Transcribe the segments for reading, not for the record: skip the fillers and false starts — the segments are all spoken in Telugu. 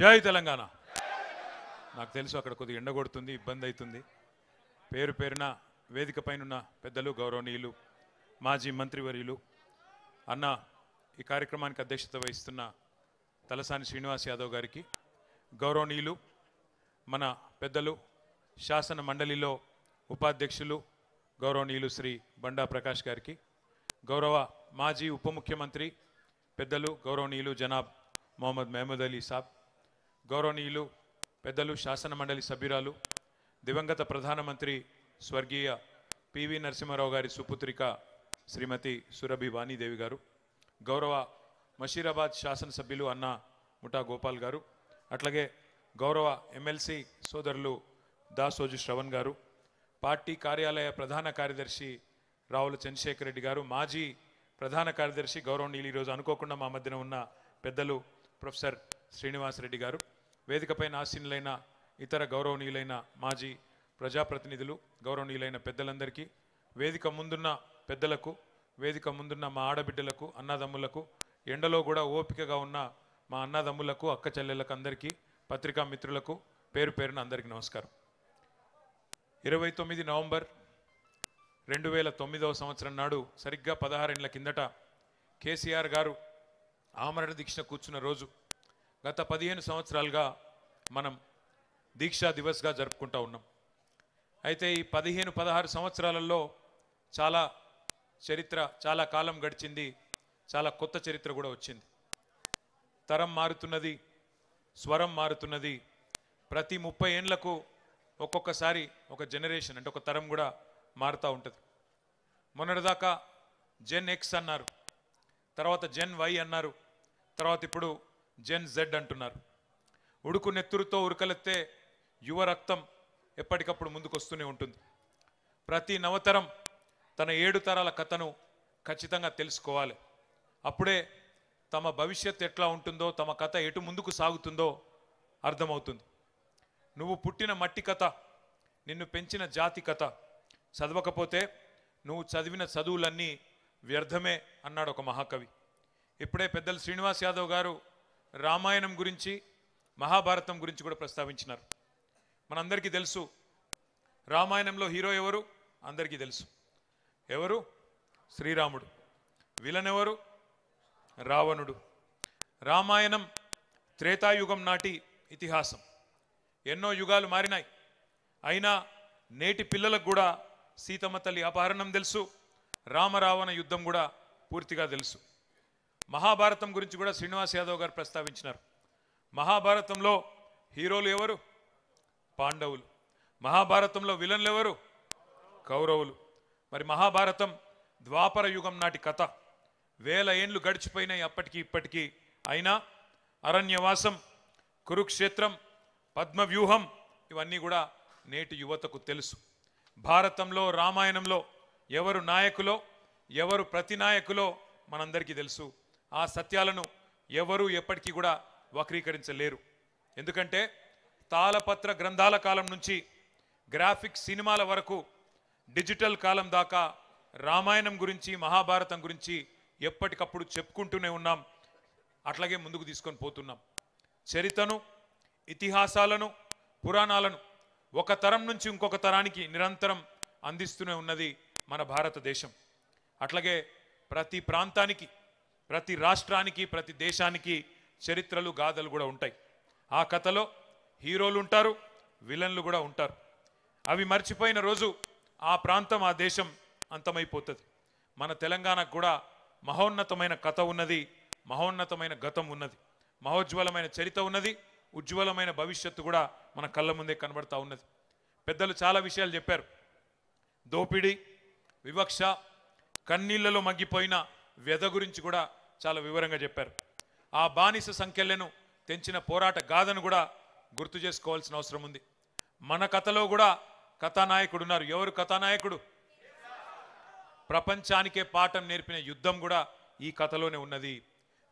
జై తెలంగాణ. నాకు తెలుసు అక్కడ కొద్దిగా ఎండగొడుతుంది, ఇబ్బంది అవుతుంది. పేరు పేరున వేదిక పైన పెద్దలు, గౌరవనీయులు, మాజీ మంత్రివర్యులు, అన్న ఈ కార్యక్రమానికి అధ్యక్షత వహిస్తున్న తలసాని శ్రీనివాస్ యాదవ్ గారికి, గౌరవనీయులు మన పెద్దలు శాసన మండలిలో ఉపాధ్యక్షులు గౌరవనీయులు శ్రీ బండా ప్రకాష్ గారికి, గౌరవ మాజీ ఉప ముఖ్యమంత్రి పెద్దలు గౌరవనీయులు జనాబ్ మొహమ్మద్ మహమూద్ అలీ సాబ్, గౌరవనీయులు పెద్దలు శాసన మండలి సభ్యురాలు దివంగత ప్రధానమంత్రి స్వర్గీయ పివి నరసింహారావు గారి సుపుత్రిక శ్రీమతి సురభి వాణీదేవి గారు, గౌరవ మషీరాబాద్ శాసనసభ్యులు అన్న ముఠా గోపాల్ గారు, అట్లాగే గౌరవ ఎమ్మెల్సీ సోదరులు దాసోజు శ్రవణ్ గారు, పార్టీ కార్యాలయ ప్రధాన కార్యదర్శి రావుల చంద్రశేఖర్ రెడ్డి గారు, మాజీ ప్రధాన కార్యదర్శి గౌరవనీయులు ఈరోజు అనుకోకుండా మా మధ్యన ఉన్న పెద్దలు ప్రొఫెసర్ శ్రీనివాస్ రెడ్డి గారు, వేదికపైన ఆసీనులైన ఇతర గౌరవనీయులైన మాజీ ప్రజాప్రతినిధులు, గౌరవనీయులైన పెద్దలందరికీ, వేదిక ముందున్న పెద్దలకు, వేదిక ముందున్న మా ఆడబిడ్డలకు, అన్నదమ్ములకు, ఎండలో కూడా ఓపికగా ఉన్న మా అన్నదమ్ములకు, అక్క చెల్లెళ్ళకు అందరికీ, పత్రికా మిత్రులకు పేరు పేరున అందరికీ నమస్కారం. 29 నవంబర్ 2009 సంవత్సరం నాడు సరిగ్గా 16 ఏళ్ల కిందట కేసీఆర్ గారు ఆమరణ దీక్ష కూర్చున్న రోజు. గత 15 సంవత్సరాలుగా మనం దీక్షా దివస్గా జరుపుకుంటూ ఉన్నాం. అయితే ఈ 15-16 సంవత్సరాలలో చాలా చరిత్ర, చాలా కాలం గడిచింది, చాలా కొత్త చరిత్ర కూడా వచ్చింది. తరం మారుతున్నది, స్వరం మారుతున్నది. ప్రతి 30 ఏళ్లకు ఒక్కొక్కసారి ఒక జనరేషన్ అంటే ఒక తరం కూడా మారుతూ ఉంటుంది. మొన్నటిదాకా జెన్ ఎక్స్ అన్నారు, తర్వాత జెన్ వై అన్నారు, తర్వాత ఇప్పుడు జెన్ జెడ్ అంటున్నారు. ఉడుకు నెత్తురుతో ఉరకలెత్తే యువ రక్తం ఎప్పటికప్పుడు ముందుకు వస్తూనే ఉంటుంది. ప్రతి నవతరం తన 7 తరాల కథను ఖచ్చితంగా తెలుసుకోవాలి. అప్పుడే తమ భవిష్యత్తు ఎట్లా ఉంటుందో, తమ కథ ఎటు ముందుకు సాగుతుందో అర్థమవుతుంది. నువ్వు పుట్టిన మట్టి కథ, నిన్ను పెంచిన జాతి కథ చదవకపోతే నువ్వు చదివిన చదువులన్నీ వ్యర్థమే అన్నాడు ఒక మహాకవి. ఇప్పుడే పెద్దలు శ్రీనివాస్ యాదవ్ గారు రామాయణం గురించి, మహాభారతం గురించి కూడా ప్రస్తావించినారు. మనందరికీ తెలుసు రామాయణంలో హీరో ఎవరు, అందరికీ తెలుసు. ఎవరు? శ్రీరాముడు. విలన్ ఎవరు? రావణుడు. రామాయణం త్రేతాయుగం నాటి ఇతిహాసం. ఎన్నో యుగాలు మారినాయి, అయినా నేటి పిల్లలకు కూడా సీతమ్మ తల్లి అపహరణం తెలుసు, రామరావణ యుద్ధం కూడా పూర్తిగా తెలుసు. మహాభారతం గురించి కూడా శ్రీనివాస్ యాదవ్ గారు ప్రస్తావించినారు. మహాభారతంలో హీరోలు ఎవరు? పాండవులు. మహాభారతంలో విలన్లు ఎవరు? కౌరవులు. మరి మహాభారతం ద్వాపర యుగం నాటి కథ. 1000 ఏండ్లు గడిచిపోయినాయి అప్పటికి ఇప్పటికీ. అయినా అరణ్యవాసం, కురుక్షేత్రం, పద్మవ్యూహం ఇవన్నీ కూడా నేటి యువతకు తెలుసు. భారతంలో, రామాయణంలో ఎవరు నాయకులో, ఎవరు ప్రతినాయకులో మనందరికీ తెలుసు. ఆ సత్యాలను ఎవరు ఎప్పటికీ కూడా వక్రీకరించలేరు. ఎందుకంటే తాళపత్ర గ్రంథాల కాలం నుంచి గ్రాఫిక్ సినిమాల వరకు డిజిటల్ కాలం దాకా రామాయణం గురించి, మహాభారతం గురించి ఎప్పటికప్పుడు చెప్పుకుంటూనే ఉన్నాం. అట్లాగే ముందుకు తీసుకొని పోతున్నాం. చరిత్రను, ఇతిహాసాలను, పురాణాలను ఒక తరం నుంచి ఇంకొక తరానికి నిరంతరం అందిస్తూనే ఉన్నది మన భారతదేశం. అట్లాగే ప్రతి ప్రాంతానికి, ప్రతి రాష్ట్రానికి, ప్రతి దేశానికి చరిత్రలు, గాథలు కూడా ఉంటాయి. ఆ కథలో హీరోలు ఉంటారు, విలన్లు కూడా ఉంటారు. అవి మర్చిపోయిన రోజు ఆ ప్రాంతం, ఆ దేశం అంతమైపోతుంది. మన తెలంగాణకు కూడా మహోన్నతమైన కథ ఉన్నది, మహోన్నతమైన గతం ఉన్నది, మహోజ్వలమైన చరిత్ర ఉన్నది, ఉజ్వలమైన భవిష్యత్తు కూడా మన కళ్ళ ముందే కనబడతా ఉన్నది. పెద్దలు చాలా విషయాలు చెప్పారు. దోపిడీ, వివక్ష, కన్నీళ్లలో మగ్గిపోయిన వ్యధ గురించి కూడా చాలా వివరంగా చెప్పారు. ఆ బానిస సంఖ్యలను తెంచిన పోరాట గాథను కూడా గుర్తు చేసుకోవాల్సిన అవసరం ఉంది. మన కథలో కూడా కథానాయకుడు ఉన్నారు. ఎవరు కథానాయకుడు? ప్రపంచానికే పాఠం నేర్పిన యుద్ధం కూడా ఈ కథలోనే ఉన్నది.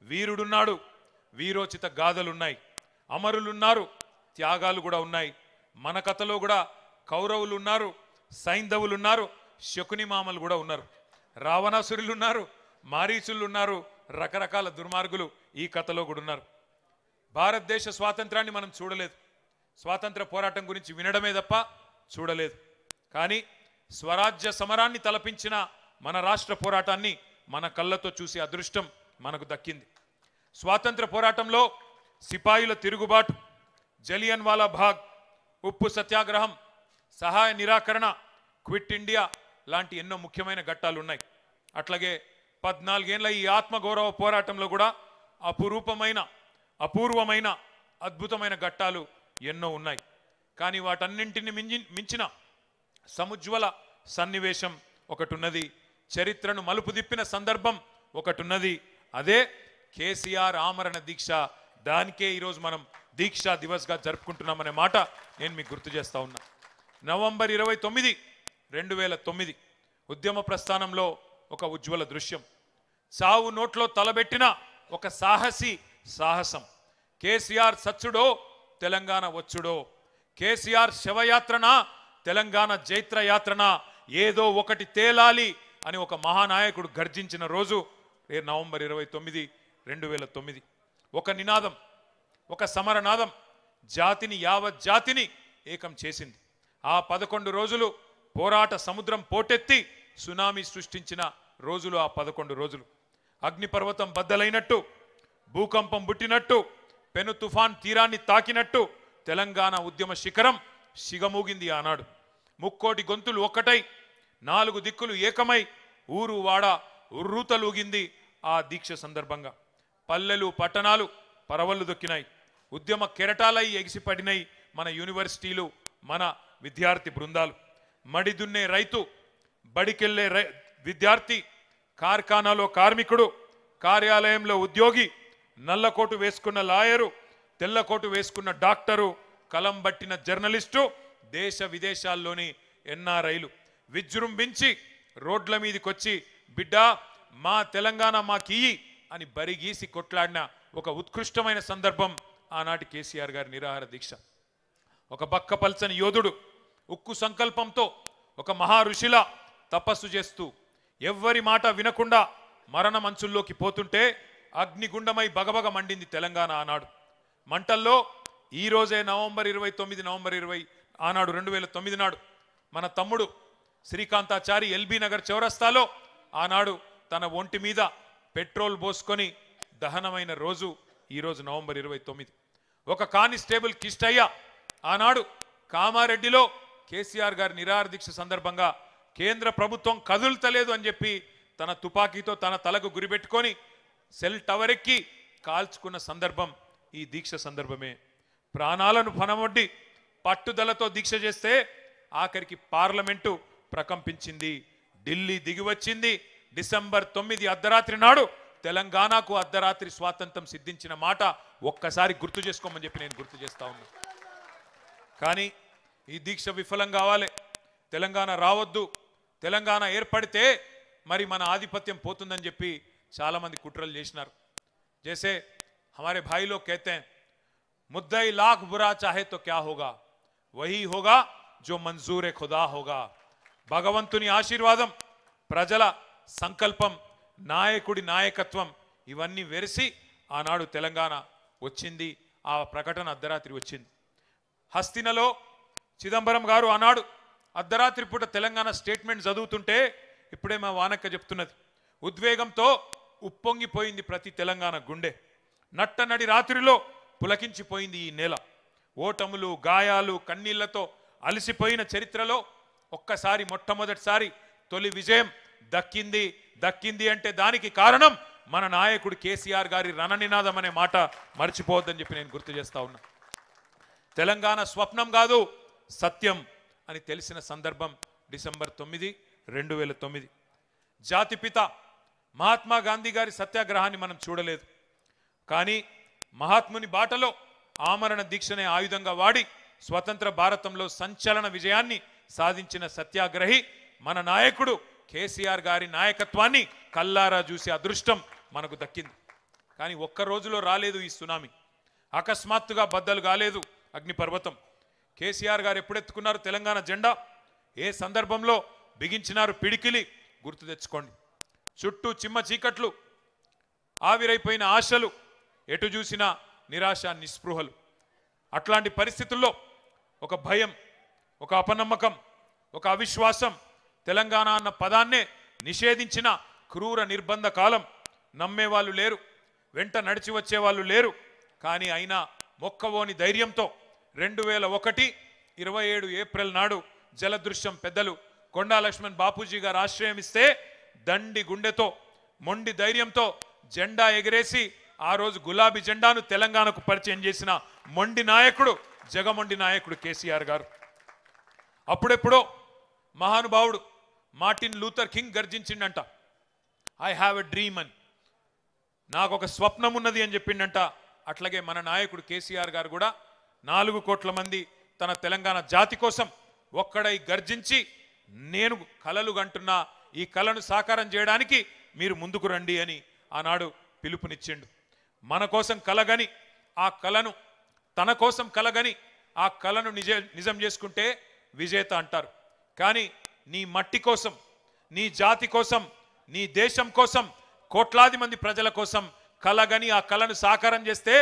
వీరుడున్నాడు, వీరోచిత గాథలున్నాయి, అమరులున్నారు, త్యాగాలు కూడా ఉన్నాయి. మన కథలో కూడా కౌరవులు ఉన్నారు, సైంధవులు ఉన్నారు, శకుని మామలు కూడా ఉన్నారు, రావణాసురులు ఉన్నారు, మారీచులు ఉన్నారు, రకరకాల దుర్మార్గులు ఈ కథలో కూడా ఉన్నారు. భారతదేశ స్వాతంత్రాన్ని మనం చూడలేదు, స్వాతంత్ర పోరాటం గురించి వినడమే తప్ప చూడలేదు. కానీ స్వరాజ్య సమరాన్ని తలపించిన మన రాష్ట్ర పోరాటాన్ని మన కళ్ళతో చూసే అదృష్టం మనకు దక్కింది. స్వాతంత్ర పోరాటంలో సిపాయిల తిరుగుబాటు, జలియన్ వాలా బాగ్, ఉప్పు సత్యాగ్రహం, సహాయ నిరాకరణ, క్విట్ ఇండియా లాంటి ఎన్నో ముఖ్యమైన ఘట్టాలు ఉన్నాయి. అట్లాగే 14 ఏళ్ల ఈ ఆత్మగౌరవ పోరాటంలో కూడా అపూర్వమైన అద్భుతమైన ఘట్టాలు ఎన్నో ఉన్నాయి. కానీ వాటన్నింటిని మించిన సముజ్వల సన్నివేశం ఒకటి ఉన్నది, చరిత్రను మలుపు తిప్పిన సందర్భం ఒకటి ఉన్నది. అదే కేసీఆర్ ఆమరణ దీక్ష. దానికే ఈరోజు మనం దీక్షా దివస్గా జరుపుకుంటున్నామనే మాట నేను మీకు గుర్తు చేస్తా ఉన్నా. నవంబర్ 29, 2009 ఉద్యమ ప్రస్థానంలో ఒక ఉజ్వల దృశ్యం. చావు నోట్లో తలబెట్టిన ఒక సాహసం. కేసీఆర్ సచ్చుడో తెలంగాణ వచ్చుడో, కేసీఆర్ శవయాత్రన తెలంగాణ జైత్రయాత్రన, ఏదో ఒకటి తేలాలి అని ఒక మహానాయకుడు గర్జించిన రోజు నవంబర్ 29, 2009. ఒక నినాదం, ఒక సమరనాదం యావత్ జాతిని ఏకం చేసింది. ఆ 11 రోజులు పోరాట సముద్రం పోటెత్తి సునామీ సృష్టించిన రోజులు ఆ 11 రోజులు. అగ్నిపర్వతం బద్దలైనట్టు, భూకంపం పుట్టినట్టు, పెను తుఫాన్ తీరాన్ని తాకినట్టు తెలంగాణ ఉద్యమ శిఖరం సిగమూగింది ఆనాడు. ముక్కోటి గొంతులు ఒక్కటై, 4 దిక్కులు ఏకమై, ఊరు వాడ ఉర్రూతలూగింది ఆ దీక్ష సందర్భంగా. పల్లెలు పట్టణాలు పరవళ్ళు దొక్కినాయి, ఉద్యమ కెరటాలై ఎగిసిపడినాయి మన యూనివర్సిటీలు, మన విద్యార్థి బృందాలు. మడిదున్నే రైతు, బడికెళ్లే విద్యార్థి, కార్ఖానాలో కార్మికుడు, కార్యాలయంలో ఉద్యోగి, నల్లకోటు వేసుకున్న లాయరు, తెల్లకోటు వేసుకున్న డాక్టరు, కలం బట్టిన జర్నలిస్టు, దేశ విదేశాల్లోని ఎన్ఆర్ఐలు విజృంభించి రోడ్ల మీదకొచ్చి బిడ్డా మా తెలంగాణ మాకియ్యి అని బరిగీసి కొట్లాడిన ఒక ఉత్కృష్టమైన సందర్భం ఆనాటి కేసీఆర్ గారి నిరాహార దీక్ష. ఒక బక్కపల్చని యోధుడు ఉక్కు సంకల్పంతో ఒక మహా ఋషిలా తపస్సు చేస్తూ ఎవ్వరి మాట వినకుండా మరణ మంచుల్లోకి పోతుంటే అగ్నిగుండమై బగబగ మండింది తెలంగాణ ఆనాడు. మంటల్లో ఈరోజే నవంబర్ 20 ఆనాడు 2009 నాడు మన తమ్ముడు శ్రీకాంతాచారి ఎల్బీ నగర్ చౌరస్తాలో ఆనాడు తన ఒంటి మీద పెట్రోల్ పోసుకొని దహనమైన రోజు ఈరోజు నవంబర్ 29. ఒక కానిస్టేబుల్ కిష్టయ్య ఆనాడు కామారెడ్డిలో కేసీఆర్ గారి నిరాహార దీక్ష సందర్భంగా కేంద్ర ప్రభుత్వం కదులుతలేదు అని చెప్పి తన తుపాకీతో తన తలకు గురిపెట్టుకొని సెల్ టవర్ ఎక్కి కాల్చుకున్న సందర్భం ఈ దీక్ష సందర్భమే. ప్రాణాలను పనమొడ్డి పట్టుదలతో దీక్ష చేస్తే ఆఖరికి పార్లమెంటు ప్రకంపించింది, ఢిల్లీ దిగివచ్చింది. డిసెంబర్ 9 అర్ధరాత్రి నాడు తెలంగాణకు అర్ధరాత్రి స్వాతంత్రం సిద్ధించిన మాట ఒక్కసారి గుర్తు చేసుకోమని చెప్పి నేను గుర్తు చేస్తా ఉన్నా. కానీ ఈ దీక్ష విఫలం కావాలి, తెలంగాణ రావద్దు, తెలంగాణ ఏర్పడితే మరి మన ఆధిపత్యం పోతుందని చెప్పి చాలా మంది కుట్రలు చేసినారు. जैसे हमारे भाई लोग कहते हैं, मुद्दई लाख बुरा चाहे तो क्या होगा, वही होगा जो मंजूर खुदा होगा. భగవంతుని ఆశీర్వాదం, ప్రజల సంకల్పం, నాయకుడి నాయకత్వం ఇవన్నీ వెరిసి ఆనాడు తెలంగాణ వచ్చింది. ఆ ప్రకటన అర్ధరాత్రి వచ్చింది. హస్తినలో చిదంబరం గారు ఆనాడు అర్ధరాత్రి పూట తెలంగాణ స్టేట్మెంట్ చదువుతుంటే ఇప్పుడే మా వానక్క చెప్తున్నది, ఉద్వేగంతో ఉప్పొంగిపోయింది ప్రతి తెలంగాణ గుండె. నట్టనడి రాత్రిలో పులకించిపోయింది ఈ నేల. ఓటములు, గాయాలు, కన్నీళ్లతో అలసిపోయిన చరిత్రలో ఒక్కసారి మొట్టమొదటిసారి తొలి విజయం దక్కింది అంటే దానికి కారణం మన నాయకుడు కేసీఆర్ గారి రణనినాదం అనే మాట మర్చిపోవద్దని చెప్పి నేను గుర్తు చేస్తా ఉన్నా. తెలంగాణ స్వప్నం కాదు సత్యం అని తెలిసిన సందర్భం డిసెంబర్ 9, 2009. జాతిపిత మహాత్మా గాంధీ గారి సత్యాగ్రహాన్ని మనం చూడలేదు, కానీ మహాత్ముని బాటలో ఆమరణ దీక్షనే ఆయుధంగా వాడి స్వతంత్ర భారతంలో సంచలన విజయాన్ని సాధించిన సత్యాగ్రహి మన నాయకుడు కేసీఆర్ గారి నాయకత్వాన్ని కల్లారా చూసే అదృష్టం మనకు దక్కింది. కానీ ఒక్క రోజులో రాలేదు ఈ సునామీ, అకస్మాత్తుగా బద్దలు కాలేదు అగ్నిపర్వతం. కేసీఆర్ గారు ఎప్పుడెత్తుకున్నారు తెలంగాణ జెండా, ఏ సందర్భంలో బిగించినారు పిడికిలి గుర్తు తెచ్చుకోండి. చుట్టూ చిమ్మ చీకట్లు, ఆవిరైపోయిన ఆశలు, ఎటు చూసినా నిరాశ నిస్పృహలు. అట్లాంటి పరిస్థితుల్లో ఒక భయం, ఒక అపనమ్మకం, ఒక అవిశ్వాసం, తెలంగాణ అన్న పదాన్నే నిషేధించిన క్రూర నిర్బంధ కాలం. నమ్మేవాళ్ళు లేరు, వెంట నడిచి వచ్చేవాళ్ళు లేరు. కానీ అయినా మొక్కవోని ధైర్యంతో 2001 27 ఏప్రిల్ నాడు జలదృశ్యం పెద్దలు కొండా లక్ష్మణ్ బాపూజీ గారు ఆశ్రయం ఇస్తే దండి గుండెతో మొండి ధైర్యంతో జెండా ఎగిరేసి ఆ రోజు గులాబీ జెండాను తెలంగాణకు పరిచయం చేసిన మొండి నాయకుడు, జగమొండి నాయకుడు కేసీఆర్ గారు. అప్పుడెప్పుడో మహానుభావుడు మార్టిన్ లూథర్ కింగ్ గర్జించిండంట, ఐ హ్యావ్ ఎ డ్రీమ్ అని, నాకు ఒక స్వప్నం ఉన్నది అని చెప్పిండంట. అట్లాగే మన నాయకుడు కేసీఆర్ గారు కూడా 4 కోట్ల మంది తన తెలంగాణ జాతి కోసం ఒక్కడై గర్జించి నేను కలలు గంటున్నా, ఈ కలను సాకారం చేయడానికి మీరు ముందుకు రండి అని ఆనాడు పిలుపునిచ్చిండు. మన కోసం కలగని ఆ కలను, తన కోసం కలగని ఆ కలను నిజం చేసుకుంటే విజేత అంటారు. కానీ నీ మట్టి కోసం, నీ జాతి కోసం, నీ దేశం కోసం, కోట్లాది మంది ప్రజల కోసం కలగని ఆ కలను సాకారం చేస్తే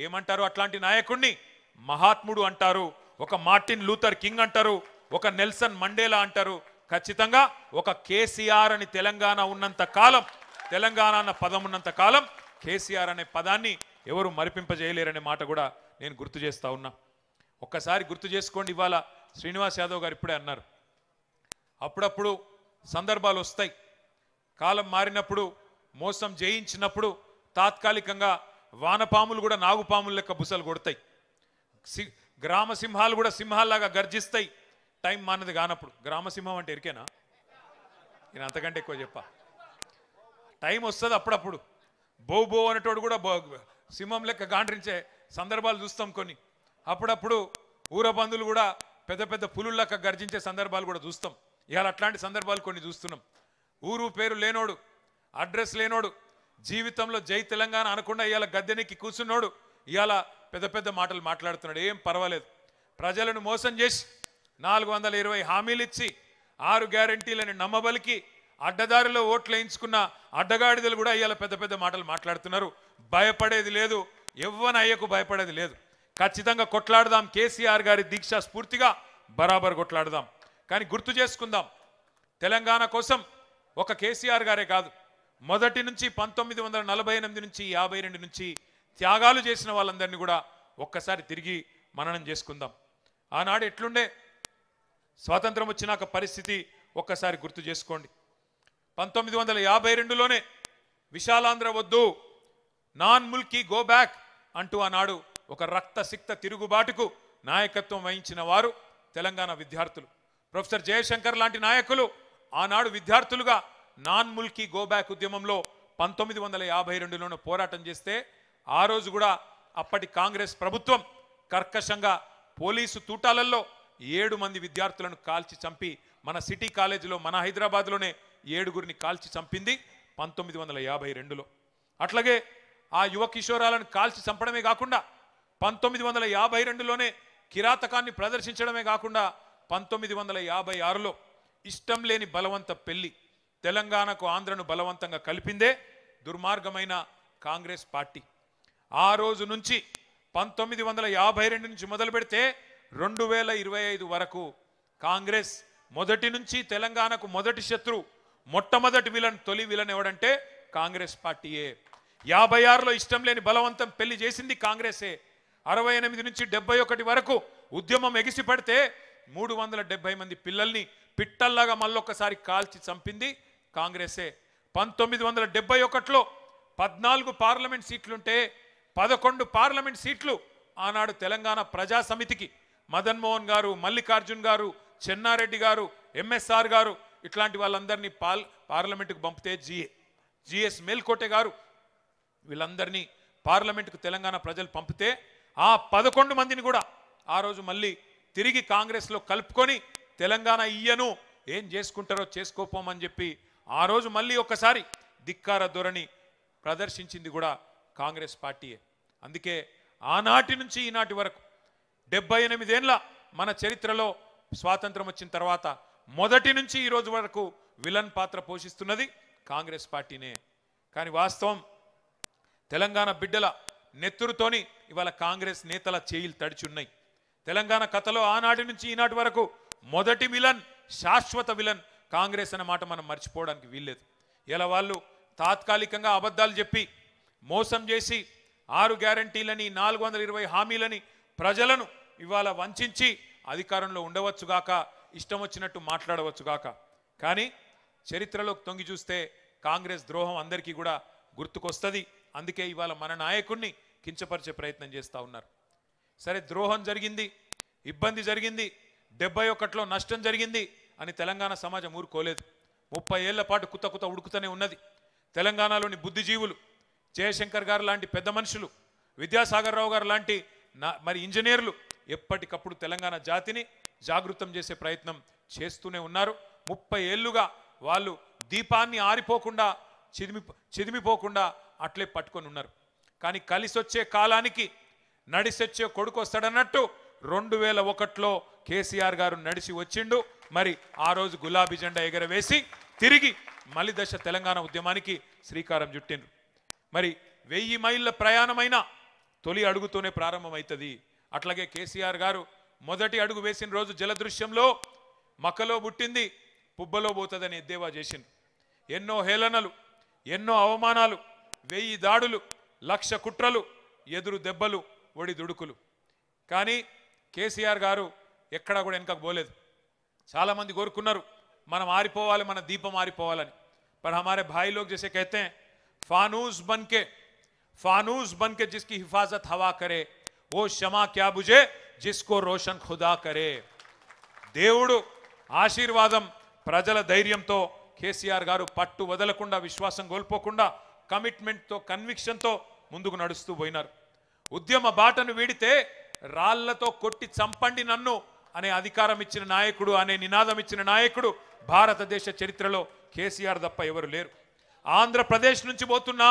ఏమంటారు? అట్లాంటి నాయకుడిని మహాత్ముడు అంటారు, ఒక మార్టిన్ లూథర్ కింగ్ అంటారు, ఒక నెల్సన్ మండేలా అంటారు. ఖచ్చితంగా ఒక కేసీఆర్ అని తెలంగాణ ఉన్నంత కాలం, తెలంగాణ అన్న పదం ఉన్నంత కాలం కేసీఆర్ అనే పదాన్ని ఎవరు మరిపింపజేయలేరనే మాట కూడా నేను గుర్తు చేస్తా ఉన్నా. ఒక్కసారి గుర్తు చేసుకోండి. ఇవాళ శ్రీనివాస్ యాదవ్ గారు ఇప్పుడే అన్నారు, అప్పుడప్పుడు సందర్భాలు వస్తాయి, కాలం మారినప్పుడు, మోసం జయించినప్పుడు తాత్కాలికంగా వానపాములు కూడా నాగుపాములు లెక్క బుసలు కొడతాయి, గ్రామ సింహాలు కూడా సింహాల్లాగా గర్జిస్తాయి టైం మానది కానప్పుడు. గ్రామసింహం అంటే ఎరికేనా? నేను అంతకంటే ఎక్కువ చెప్పా. టైం వస్తుంది అప్పుడప్పుడు, బో అనేటోడు కూడా సింహం లెక్క గాండ్రించే సందర్భాలు చూస్తాం కొన్ని. అప్పుడప్పుడు ఊరబందులు కూడా పెద్ద పెద్ద పులుల లెక్క గర్జించే సందర్భాలు కూడా చూస్తాం. ఇవాళ అట్లాంటి సందర్భాలు కొన్ని చూస్తున్నాం. ఊరు పేరు లేనోడు, అడ్రస్ లేనోడు, జీవితంలో జై తెలంగాణ అనకుండా ఇవాళ గద్దెనెక్కి కూర్చున్నోడు ఇవాళ పెద్ద పెద్ద మాటలు మాట్లాడుతున్నాడు. ఏం పర్వాలేదు, ప్రజలను మోసం చేసి 420 హామీలు ఇచ్చి 6 గ్యారంటీలని నమ్మబలికి అడ్డదారిలో ఓట్లు వేయించుకున్న అడ్డగాడిదలు కూడా ఇవాళ పెద్ద పెద్ద మాటలు మాట్లాడుతున్నారు. భయపడేది లేదు, ఎవ్వన అయ్యకు భయపడేది లేదు. ఖచ్చితంగా కొట్లాడదాం, కేసీఆర్ గారి దీక్ష స్ఫూర్తిగా బరాబర్ కొట్లాడదాం. కానీ గుర్తు చేసుకుందాం, తెలంగాణ కోసం ఒక కేసీఆర్ గారే కాదు, మొదటి నుంచి 1948 నుంచి 52 నుంచి త్యాగాలు చేసిన వాళ్ళందరినీ కూడా ఒక్కసారి తిరిగి మననం చేసుకుందాం. ఆనాడు ఎట్లుండే, స్వాతంత్రం వచ్చినాక పరిస్థితి ఒక్కసారి గుర్తు చేసుకోండి. 1952లోనే విశాలాంధ్ర వద్దు, నాన్ ముల్కీ గో బ్యాక్ అంటూ ఆనాడు ఒక రక్తసిక్త తిరుగుబాటుకు నాయకత్వం వహించిన వారు తెలంగాణ విద్యార్థులు. ప్రొఫెసర్ జయశంకర్ లాంటి నాయకులు ఆనాడు విద్యార్థులుగా నాన్ ముల్కీ గో బ్యాక్ ఉద్యమంలో 1952లోనే పోరాటం చేస్తే ఆ రోజు కూడా అప్పటి కాంగ్రెస్ ప్రభుత్వం కర్కశంగా పోలీసు తూటాలలో 7 మంది విద్యార్థులను కాల్చి చంపి, మన సిటీ కాలేజీలో మన హైదరాబాద్లోనే 7గురిని కాల్చి చంపింది 1952లో. అట్లాగే ఆ యువ కిషోరాలను కాల్చి చంపడమే కాకుండా 1952లోనే కిరాతకాన్ని ప్రదర్శించడమే కాకుండా 1956లో ఇష్టం లేని బలవంత పెళ్లి, తెలంగాణకు ఆంధ్రను బలవంతంగా కలిపిందే దుర్మార్గమైన కాంగ్రెస్ పార్టీ. ఆ రోజు నుంచి 1952 నుంచి మొదలు పెడితే 2025 వరకు కాంగ్రెస్ మొదటి నుంచి తెలంగాణకు మొదటి శత్రు, మొట్టమొదటి విలన్, తొలి విలన్ ఎవడంటే కాంగ్రెస్ పార్టీయే. 56లో ఇష్టం లేని బలవంతం పెళ్లి చేసింది కాంగ్రెసే. 68 నుంచి 71 వరకు ఉద్యమం ఎగిసి పడితే 370 మంది పిల్లల్ని పిట్టల్లాగా మళ్ళొక్కసారి కాల్చి చంపింది కాంగ్రెసే. 1971లో 14 పార్లమెంట్ సీట్లుంటే 11 పార్లమెంట్ సీట్లు ఆనాడు తెలంగాణ ప్రజా సమితికి మదన్మోహన్ గారు, మల్లికార్జున్ గారు, చెన్నారెడ్డి గారు, ఎంఎస్ఆర్ గారు ఇట్లాంటి వాళ్ళందరినీ పార్లమెంటుకు పంపితే జిఎస్ మేల్కోటే గారు వీళ్ళందరినీ పార్లమెంటుకు తెలంగాణ ప్రజలు పంపితే ఆ 11 మందిని కూడా ఆ రోజు మళ్ళీ తిరిగి కాంగ్రెస్లో కలుపుకొని తెలంగాణ ఇయ్యను, ఏం చేసుకుంటారో చేసుకోపోమని చెప్పి ఆ రోజు మళ్ళీ ఒకసారి ధిక్కార ధోరణి ప్రదర్శించింది కూడా కాంగ్రెస్ పార్టీయే. అందుకే ఆనాటి నుంచి ఈనాటి వరకు 78 ఏళ్ళ మన చరిత్రలో స్వాతంత్రం వచ్చిన తర్వాత మొదటి నుంచి ఈ రోజు వరకు విలన్ పాత్ర పోషిస్తున్నది కాంగ్రెస్ పార్టీనే. కానీ వాస్తవం తెలంగాణ బిడ్డల నెత్తురుతోని ఇవాళ కాంగ్రెస్ నేతల చేయిలు తడిచి ఉన్నాయి. తెలంగాణ కథలో ఆనాటి నుంచి ఈనాటి వరకు మొదటి విలన్, శాశ్వత విలన్ కాంగ్రెస్ అన్న మాట మనం మర్చిపోవడానికి వీల్లేదు. ఇలా వాళ్ళు తాత్కాలికంగా అబద్ధాలు చెప్పి మోసం చేసి 6 గ్యారంటీలని 420 హామీలని ప్రజలను ఇవాళ వంచి అధికారంలో ఉండవచ్చుగాక, ఇష్టం వచ్చినట్టు మాట్లాడవచ్చుగాక. కానీ చరిత్రలోకి తొంగి చూస్తే కాంగ్రెస్ ద్రోహం అందరికీ కూడా గుర్తుకొస్తుంది. అందుకే ఇవాళ మన నాయకుడిని కించపరిచే ప్రయత్నం చేస్తూ ఉన్నారు. సరే, ద్రోహం జరిగింది, ఇబ్బంది జరిగింది, 71లో నష్టం జరిగింది అని తెలంగాణ సమాజం ఊరుకోలేదు. 30 ఏళ్ల పాటు కుత ఉడుకుతూనే ఉన్నది. తెలంగాణలోని బుద్ధిజీవులు, జయశంకర్ గారు లాంటి పెద్ద మనుషులు, విద్యాసాగర్ రావు గారు లాంటి మరి ఇంజనీర్లు ఎప్పటికప్పుడు తెలంగాణ జాతిని జాగృతం చేసే ప్రయత్నం చేస్తూనే ఉన్నారు. 30 ఏళ్లుగా వాళ్ళు దీపాన్ని ఆరిపోకుండా చిదిమిపోకుండా అట్లే పట్టుకొని ఉన్నారు. కానీ కలిసొచ్చే కాలానికి నడిసొచ్చే కొడుకు వస్తాడన్నట్టు 2001లో కేసీఆర్ గారు నడిచి వచ్చిండు. మరి ఆ రోజు గులాబీ జెండా ఎగరవేసి తిరిగి మలి దశ తెలంగాణ ఉద్యమానికి శ్రీకారం చుట్టిండ్రు. మరి 1000 మైళ్ళ ప్రయాణమైన తొలి అడుగుతోనే ప్రారంభమవుతుంది. అట్లాగే కేసీఆర్ గారు మొదటి అడుగు వేసిన రోజు జలదృశ్యంలో మక్కలో పుట్టింది పుబ్బలో పోతుందని ఎద్దేవా చేసిండ్రు. ఎన్నో హేళనలు, ఎన్నో అవమానాలు, 1000 దాడులు, 1,00,000 కుట్రలు, ఎదురు దెబ్బలు, ఒడి దుడుకులు. కానీ కేసీఆర్ గారు ఎక్కడా కూడా వెనకకు పోలేదు. చాలామంది కోరుకున్నారు మనం ఆరిపోవాలి, మన దీపం ఆరిపోవాలని. पर हमारे भाई लोग जैसे कहते हैं फानूस बन के जिसकी हिफाजत हवा करे वो शमा क्या बुझे जिसको रोशन खुदा करे. దేవుడు ఆశీర్వాదం, ప్రజల ధైర్యంతో కేసీఆర్ గారు పట్టు వదలకుండా, విశ్వాసం కోల్పోకుండా, కమిట్మెంట్తో, కన్విక్షన్తో ముందుకు నడుస్తూ పోయినారు. ఉద్యమ బాటను వీడితే రాళ్లతో కొట్టి చంపండి నన్ను అనే అధికారం ఇచ్చిన నాయకుడు, అనే నినాదం ఇచ్చిన నాయకుడు భారతదేశ చరిత్రలో కేసీఆర్ తప్ప ఎవరు లేరు. ఆంధ్రప్రదేశ్ నుంచి పోతున్నా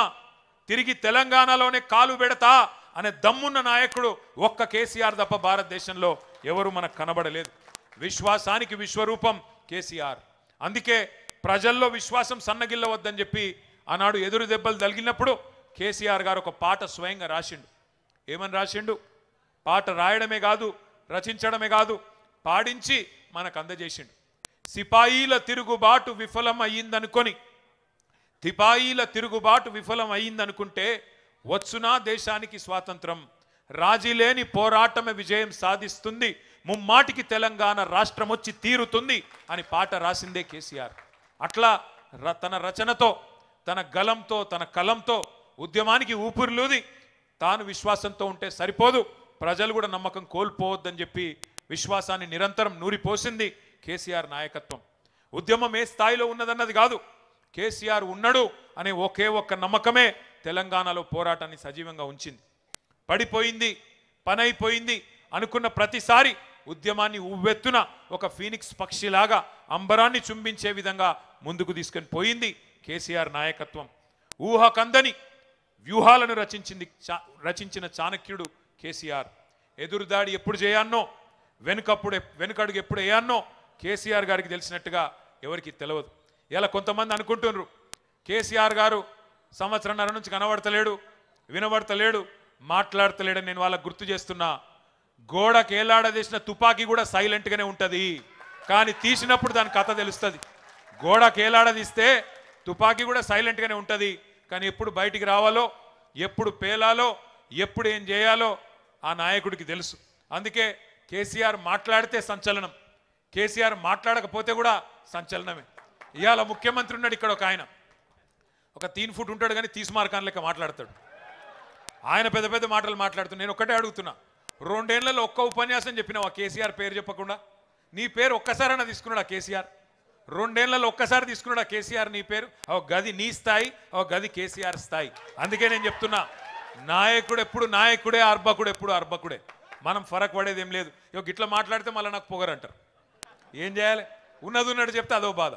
తిరిగి తెలంగాణలోనే కాలు పెడతా అనే దమ్మున్న నాయకుడు ఒక్క కేసీఆర్ తప్ప భారతదేశంలో ఎవరు మనకు కనబడలేదు. విశ్వాసానికి విశ్వరూపం కేసీఆర్. అందుకే ప్రజల్లో విశ్వాసం సన్నగిల్లవద్దని చెప్పి ఆనాడు ఎదురు దెబ్బలు తగిలినప్పుడు కేసీఆర్ గారు ఒక పాట స్వయంగా రాసిండు. ఏమని రాసిండు? పాట రాయడమే కాదు, రచించడమే కాదు, పాడించి మనకు అందజేసిండు. సిపాయిల తిరుగుబాటు విఫలం అయ్యిందనుకుంటే వచ్చునా దేశానికి స్వాతంత్రం, రాజీలేని పోరాటమే విజయం సాధిస్తుంది, ముమ్మాటికి తెలంగాణ రాష్ట్రం వచ్చి తీరుతుంది అని పాట రాసిందే కేసీఆర్. అట్లా తన రచనతో, తన గలంతో, తన కలంతో ఉద్యమానికి ఊపిరిలూది తాను విశ్వాసంతో ఉంటే సరిపోదు, ప్రజలు కూడా నమ్మకం కోల్పోవద్దని చెప్పి విశ్వాసాన్ని నిరంతరం నూరిపోసింది కేసీఆర్ నాయకత్వం. ఉద్యమం ఏ స్థాయిలో ఉన్నదన్నది కాదు, కేసీఆర్ ఉన్నాడు అనే ఒకే ఒక్క నమ్మకమే తెలంగాణలో పోరాటాన్ని సజీవంగా ఉంచింది. పడిపోయింది, పనైపోయింది అనుకున్న ప్రతిసారి ఉద్యమాన్ని ఉవ్వెత్తున ఒక ఫీనిక్స్ పక్షిలాగా అంబరాన్ని చుంబించే విధంగా ముందుకు తీసుకొని పోయింది కేసీఆర్ నాయకత్వం. ఊహకందని వ్యూహాలను రచించిన చాణక్యుడు కేసీఆర్. ఎదురుదాడి ఎప్పుడు చేయాన్నో, వెనుకడుగు ఎప్పుడు వేయాన్నో కేసీఆర్ గారికి తెలిసినట్టుగా ఎవరికి తెలియదు. ఇలా కొంతమంది అనుకుంటున్నారు కేసీఆర్ గారు సంవత్సరంన్నర నుంచి కనబడతలేడు, వినబడతలేడు, మాట్లాడతలేడని. నేను వాళ్ళకు గుర్తు చేస్తున్నా, గోడకు ఏలాడదీసిన తుపాకీ కూడా సైలెంట్గానే ఉంటుంది, కానీ తీసినప్పుడు దాని కథ తెలుస్తుంది. గోడకు ఏలాడదీస్తే తుపాకీ కూడా సైలెంట్గానే ఉంటుంది, కానీ ఎప్పుడు బయటికి రావాలో, ఎప్పుడు పేలాలో, ఎప్పుడు ఏం చేయాలో ఆ నాయకుడికి తెలుసు. అందుకే కేసీఆర్ మాట్లాడితే సంచలనం, కేసీఆర్ మాట్లాడకపోతే కూడా సంచలనమే. ఇవాళ ముఖ్యమంత్రి ఉన్నాడు ఇక్కడ, ఒక ఆయన ఒక 3 ఫుట్ ఉంటాడు కానీ తీస్మార్కాన్ లెక్క మాట్లాడతాడు. ఆయన పెద్ద పెద్ద మాటలు మాట్లాడుతున్నాడు. నేను ఒకటే అడుగుతున్నా, 2 ఏళ్లలో ఒక్క ఉపన్యాసం చెప్పినావు ఆ కేసీఆర్ పేరు చెప్పకుండా? నీ పేరు ఒక్కసారైనా తీసుకున్నాడు ఆ కేసీఆర్? 2 ఏళ్లలో ఒక్కసారి తీసుకున్నాడు ఆ కేసీఆర్ నీ పేరు? ఒక గది నీ స్థాయి, ఒక గది కేసీఆర్ స్థాయి. అందుకే నేను చెప్తున్నా, నాయకుడు ఎప్పుడు నాయకుడే, అర్భకుడు ఎప్పుడు అర్భకుడే. మనం ఫరక్ పడేది ఏం లేదు. ఇట్లా మాట్లాడితే మళ్ళీ నాకు పొగరంటారు. ఏం చేయాలి? ఉన్నది ఉన్నట్టు చెప్తే అదో బాధ.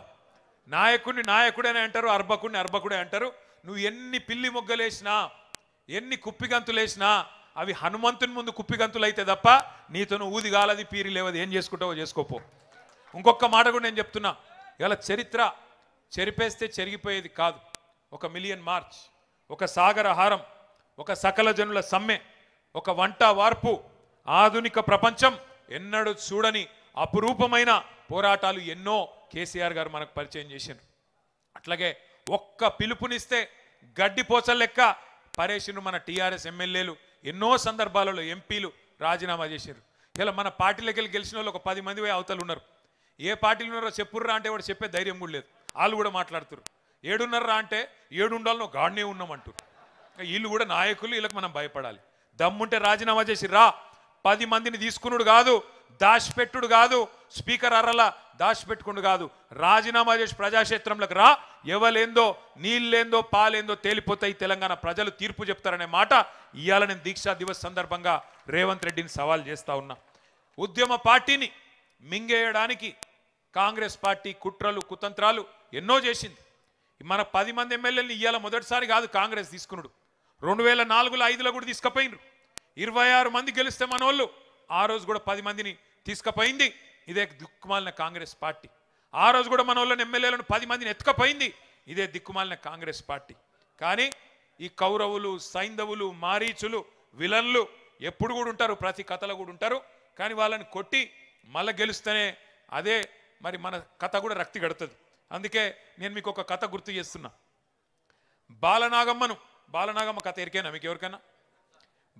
నాయకుడిని నాయకుడేనే అంటారు, అర్భకుడిని అర్భకుడే అంటారు. నువ్వు ఎన్ని పిల్లి మొగ్గలేసినా, ఎన్ని కుప్పిగంతులేసినా అవి హనుమంతుని ముందు కుప్పిగంతులు అయితే తప్ప నీతో ఊది గాలది, పీరి లేవది. ఏం చేసుకుంటావో చేసుకోపో. ఇంకొక మాట కూడా నేను చెప్తున్నా, ఇలా చరిత్ర చెరిపేస్తే చెరిగిపోయేది కాదు. 1 మిలియన్ మార్చ్, ఒక సాగర హారం, ఒక సకల జనుల సమ్మె, ఒక వంట వార్పు, ఆధునిక ప్రపంచం ఎన్నడూ చూడని అపురూపమైన పోరాటాలు ఎన్నో కేసీఆర్ గారు మనకు పరిచయం చేశారు. అట్లాగే ఒక్క పిలుపునిస్తే గడ్డిపోచల లెక్క పరేషను మన టీఆర్ఎస్ ఎమ్మెల్యేలు ఎన్నో సందర్భాలలో ఎంపీలు రాజీనామా చేశారు. ఇలా మన పార్టీలోకి వెళ్ళి గెలిచిన వాళ్ళు ఒక 10 మంది అవతలు ఉన్నారు. ఏ పార్టీలు ఉన్నారో చెప్పుర్రా అంటే వాడు చెప్పే ధైర్యం కూడా లేదు. వాళ్ళు కూడా మాట్లాడుతారు. 7:30 అంటే 7 ఉండాలనో గాడినే ఉన్నామంటారు. వీళ్ళు కూడా నాయకులు, వీళ్ళకి మనం భయపడాలి. దమ్ముంటే రాజీనామా చేసి రా. 10 మందిని తీసుకున్నాడు కాదు, దాచిపెట్టుడు కాదు, స్పీకర్ అర్రలా దాచిపెట్టుకుడు కాదు, రాజీనామా చేసి ప్రజాక్షేత్రంలోకి రా. ఎవలేందో నీళ్ళేందో పాలేందో తేలిపోతాయి. తెలంగాణ ప్రజలు తీర్పు చెప్తారనే మాట ఇవాళ నేను దీక్షా దివస్ సందర్భంగా రేవంత్ రెడ్డిని సవాల్ చేస్తా ఉన్నా. ఉద్యమ పార్టీని మింగేయడానికి కాంగ్రెస్ పార్టీ కుట్రలు కుతంత్రాలు ఎన్నో చేసింది. మన 10 మంది ఎమ్మెల్యేలని ఇవాళ మొదటిసారి కాదు కాంగ్రెస్ తీసుకున్నాడు. 2004లో 5లో కూడా తీసుకుపోయినరు. 26 మంది గెలిస్తే మనోళ్ళు ఆ రోజు కూడా 10 మందిని తీసుకుపోయింది ఇదే దిక్కుమాలిన కాంగ్రెస్ పార్టీ. ఆ రోజు కూడా మన వాళ్ళని ఎమ్మెల్యేలను 10 మందిని ఎత్తుకపోయింది ఇదే దిక్కుమాలిన కాంగ్రెస్ పార్టీ. కానీ ఈ కౌరవులు, సైంధవులు, మారీచులు, విలన్లు ఎప్పుడు కూడా ఉంటారు, ప్రతి కథలో కూడా ఉంటారు. కానీ వాళ్ళని కొట్టి మళ్ళీ గెలుస్తేనే అదే మరి మన కథ కూడా రక్తి గడుతుంది. అందుకే నేను మీకు ఒక కథ గుర్తు చేస్తున్నా. బాలనాగమ్మ కథ ఎరికైనా మీకు ఎవరికైనా?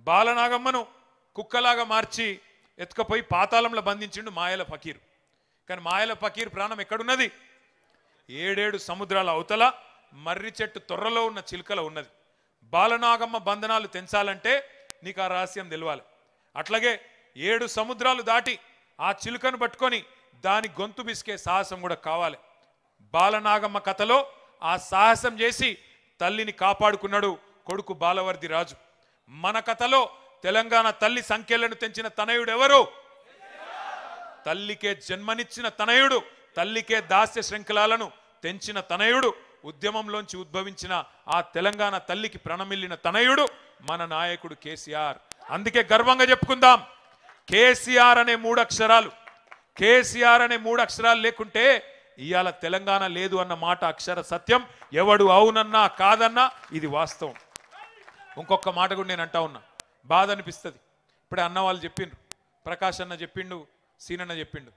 బాలనాగమ్మను కుక్కలాగా మార్చి ఎత్తుకపోయి పాతాళంలో బంధించిండు మాయల ఫకీర్. కానీ మాయల ఫకీర్ ప్రాణం ఎక్కడున్నది? 7 సముద్రాల అవతల మర్రి చెట్టు తొర్రలో ఉన్న చిలుకలో ఉన్నది. బాలనాగమ్మ బంధనాలు తెంచాలంటే నీకు ఆ రహస్యం తెలవాలి. అట్లాగే 7 సముద్రాలు దాటి ఆ చిలుకను పట్టుకొని దాని గొంతు బిసికే సాహసం కూడా కావాలి. బాలనాగమ్మ కథలో ఆ సాహసం చేసి తల్లిని కాపాడుకున్నాడు కొడుకు బాలవర్ది రాజు. మన కథలో తెలంగాణ తల్లి సంఖ్యలను తెంచిన తనయుడు ఎవరు? తల్లికే జన్మనిచ్చిన తనయుడు, తల్లికే దాస్య శృంఖలాలను తెంచిన తనయుడు, ఉద్యమంలోంచి ఉద్భవించిన ఆ తెలంగాణ తల్లికి ప్రణమిల్లిన తనయుడు మన నాయకుడు కేసీఆర్. అందుకే గర్వంగా చెప్పుకుందాం, కేసీఆర్ అనే 3 అక్షరాలు, కేసీఆర్ అనే 3 అక్షరాలు లేకుంటే ఇవాళ తెలంగాణ లేదు అన్న మాట అక్షర సత్యం. ఎవడు అవునన్నా కాదన్నా ఇది వాస్తవం. ఇంకొక మాట కూడా నేను అంటా ఉన్నా, బాధ అనిపిస్తుంది. ఇప్పుడే అన్న వాళ్ళు చెప్పిండ్రు, ప్రకాష్ అన్న చెప్పిండు, సీనన్న చెప్పిండు.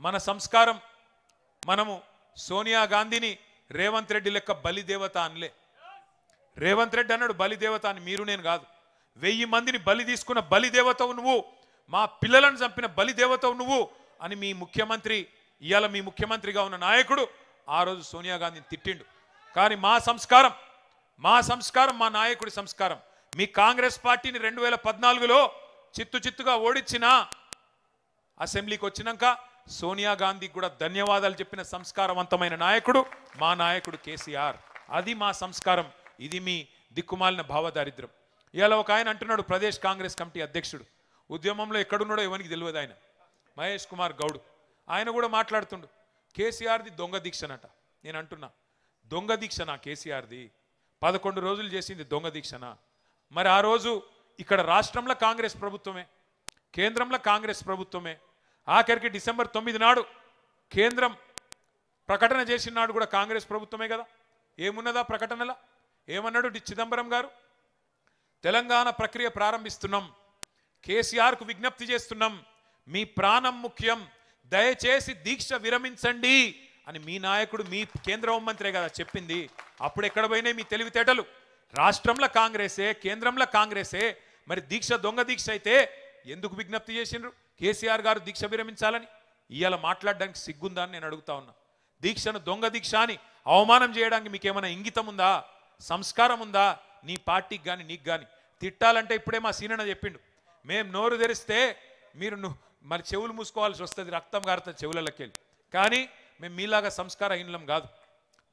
మన సంస్కారం, మనము సోనియా గాంధీని రేవంత్ రెడ్డి లెక్క బలిదేవత అనలే. రేవంత్ రెడ్డి అన్నాడు బలిదేవత అని, మీరు నేను కాదు. 1000 మందిని బలి తీసుకున్న బలిదేవతవు నువ్వు, మా పిల్లలను చంపిన బలిదేవతవు నువ్వు అని మీ ముఖ్యమంత్రి, ఇవాళ మీ ముఖ్యమంత్రిగా ఉన్న నాయకుడు ఆ రోజు సోనియా గాంధీని తిట్టిండు. కానీ మా సంస్కారం, మా నాయకుడి సంస్కారం, మీ కాంగ్రెస్ పార్టీని 2014లో చిత్తుగా ఓడించిన అసెంబ్లీకి వచ్చినాక సోనియా గాంధీకి కూడా ధన్యవాదాలు చెప్పిన సంస్కారవంతమైన నాయకుడు మా నాయకుడు కేసీఆర్. అది మా సంస్కారం. ఇది మీ దిక్కుమాలిన భావదారిద్ర్యం. ఇలా ఒక ఆయన అంటున్నాడు, ప్రదేశ్ కాంగ్రెస్ కమిటీ అధ్యక్షుడు, ఉద్యమంలో ఎక్కడున్నాడో ఎవరికి తెలియదు ఆయన, మహేష్ కుమార్ గౌడ్. ఆయన కూడా మాట్లాడుతుండు, కేసీఆర్ది దొంగ దీక్షనట. నేను అంటున్నా, దొంగ దీక్షనా కేసీఆర్ది? 11 రోజులు చేసింది దొంగ దీక్షనా? మరి ఆ రోజు ఇక్కడ రాష్ట్రంలో కాంగ్రెస్ ప్రభుత్వమే, కేంద్రంలో కాంగ్రెస్ ప్రభుత్వమే. ఆఖరికి డిసెంబర్ 9 నాడు కేంద్రం ప్రకటన చేసిన నాడు కూడా కాంగ్రెస్ ప్రభుత్వమే కదా. ఏమున్నదా ప్రకటనలా? ఏమన్నాడు చిదంబరం గారు? తెలంగాణ ప్రక్రియ ప్రారంభిస్తున్నాం, కేసీఆర్కు విజ్ఞప్తి చేస్తున్నాం, మీ ప్రాణం ముఖ్యం, దయచేసి దీక్ష విరమించండి అని మీ నాయకుడు, మీ కేంద్ర హోంమంత్రే కదా చెప్పింది. అప్పుడు ఎక్కడ పోయినాయి మీ తెలివితేటలు? రాష్ట్రంలో కాంగ్రెసే, కేంద్రంలో కాంగ్రెసే. మరి దీక్ష దొంగ దీక్ష అయితే ఎందుకు విజ్ఞప్తి చేసిండ్రు కేసీఆర్ గారు దీక్ష విరమించాలని? ఇవాళ మాట్లాడడానికి సిగ్గుందా అని నేను అడుగుతా ఉన్నా. దీక్షను దొంగ దీక్ష అని అవమానం చేయడానికి మీకేమైనా ఇంగితం ఉందా, సంస్కారం ఉందా? నీ పార్టీకి కానీ నీకు కానీ తిట్టాలంటే ఇప్పుడే మా సీనన్న చెప్పిండు, మేము నోరు తెరిస్తే మీరు మరి చెవులు మూసుకోవాల్సి వస్తుంది, రక్తం కారుతుంది చెవులకి వెళ్ళి. కానీ మేము మీలాగా సంస్కారహీనం కాదు.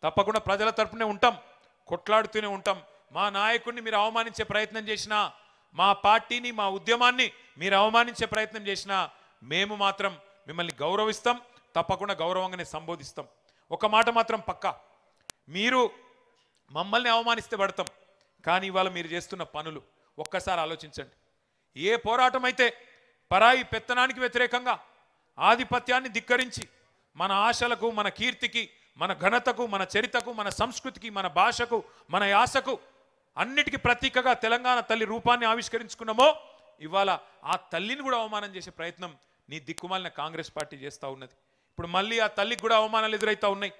తప్పకుండా ప్రజల తరపునే ఉంటాం, కొట్లాడుతూనే ఉంటాం. మా నాయకుడిని మీరు అవమానించే ప్రయత్నం చేసినా, మా పార్టీని, మా ఉద్యమాన్ని మీరు అవమానించే ప్రయత్నం చేసినా మేము మాత్రం మిమ్మల్ని గౌరవిస్తాం, తప్పకుండా గౌరవంగానే సంబోధిస్తాం. ఒక మాట మాత్రం పక్కా, మీరు మమ్మల్ని అవమానిస్తే పడతాం, కానీ ఇవాళ మీరు చేస్తున్న పనులు ఒక్కసారి ఆలోచించండి. ఏ పోరాటం అయితే పరాయి పెత్తనానికి వ్యతిరేకంగా ఆధిపత్యాన్ని ధిక్కరించి మన ఆశలకు, మన కీర్తికి, మన ఘనతకు, మన చరితకు, మన సంస్కృతికి, మన భాషకు, మన యాసకు అన్నిటికీ ప్రతీకగా తెలంగాణ తల్లి రూపాన్ని ఆవిష్కరించుకున్నామో ఇవాళ ఆ తల్లిని కూడా అవమానం చేసే ప్రయత్నం నీ దిక్కుమాలిన కాంగ్రెస్ పార్టీ చేస్తూ ఉన్నది. ఇప్పుడు మళ్ళీ ఆ తల్లికి కూడా అవమానాలు ఎదురవుతా ఉన్నాయి.